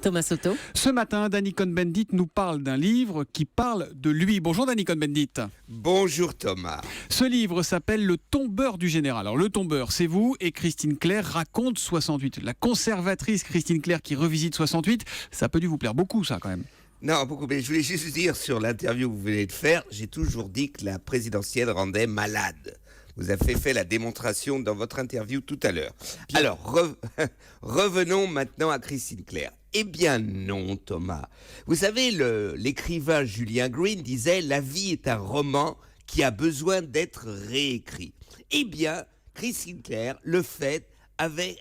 Thomas Soto. Ce matin, Danny Cohn-Bendit nous parle d'un livre qui parle de lui. Bonjour Danny Cohn-Bendit. Bonjour Thomas. Ce livre s'appelle Le tombeur du général. Alors le tombeur, c'est vous, et Christine Clair raconte 68. La conservatrice Christine Clair qui revisite 68, ça a peut dû vous plaire beaucoup ça quand même. Non, beaucoup, mais je voulais juste dire sur l'interview que vous venez de faire, j'ai toujours dit que la présidentielle rendait malade. Vous avez fait la démonstration dans votre interview tout à l'heure. Alors, revenons maintenant à Christine Clair. Eh bien non, Thomas. Vous savez, l'écrivain Julien Green disait « La vie est un roman qui a besoin d'être réécrit ». Eh bien, Christine Clair le fait.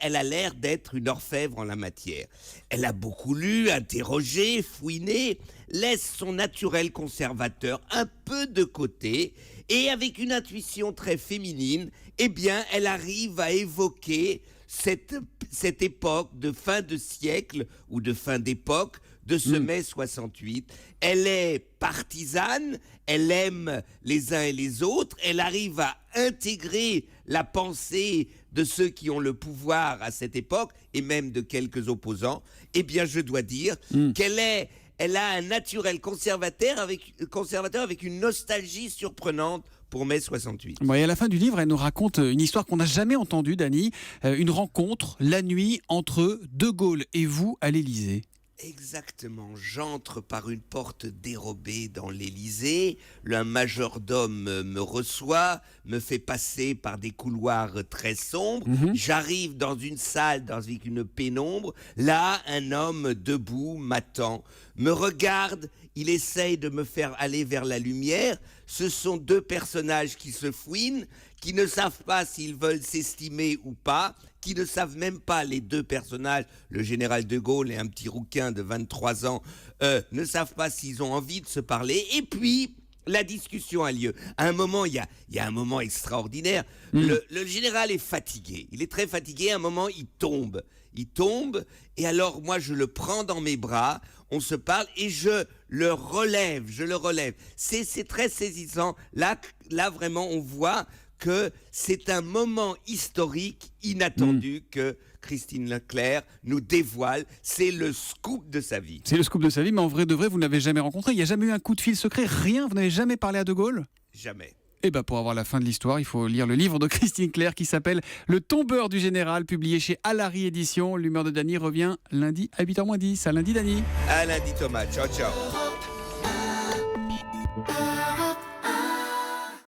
Elle a l'air d'être une orfèvre en la matière. Elle a beaucoup lu, interrogé, fouiné, laisse son naturel conservateur un peu de côté et avec une intuition très féminine, eh bien, elle arrive à évoquer cette époque de fin de siècle ou de fin d'époque de ce mai 68. Elle est partisane, elle aime les uns et les autres, elle arrive à intégrer la pensée de ceux qui ont le pouvoir à cette époque, et même de quelques opposants. Eh bien, je dois dire elle a un naturel conservateur avec une nostalgie surprenante pour mai 68. Bon, et à la fin du livre, elle nous raconte une histoire qu'on n'a jamais entendue, Danny. Une rencontre la nuit entre De Gaulle et vous à l'Élysée. Exactement, j'entre par une porte dérobée dans l'Élysée, un majordome me reçoit, me fait passer par des couloirs très sombres, j'arrive dans une salle avec une pénombre, là un homme debout m'attend, me regarde, il essaye de me faire aller vers la lumière, ce sont deux personnages qui se fouinent, qui ne savent pas s'ils veulent s'estimer ou pas, qui ne savent même pas, les deux personnages, le général de Gaulle et un petit rouquin de 23 ans, ne savent pas s'ils ont envie de se parler. Et puis, la discussion a lieu. À un moment, il y a un moment extraordinaire. Le général est fatigué. Il est très fatigué. À un moment, il tombe. Et alors, moi, je le prends dans mes bras. On se parle et je le relève. C'est très saisissant. Là, vraiment, on voit que c'est un moment historique inattendu que Christine Clair nous dévoile. C'est le scoop de sa vie. C'est le scoop de sa vie, mais en vrai de vrai, vous ne l'avez jamais rencontré. Il n'y a jamais eu un coup de fil secret, rien. Vous n'avez jamais parlé à De Gaulle ? Jamais. Eh bien, pour avoir la fin de l'histoire, il faut lire le livre de Christine Clair qui s'appelle Le tombeur du général, publié chez Alary Éditions. L'humeur de Danny revient lundi à 8h moins 10. À lundi, Danny. À lundi, Thomas. Ciao, ciao.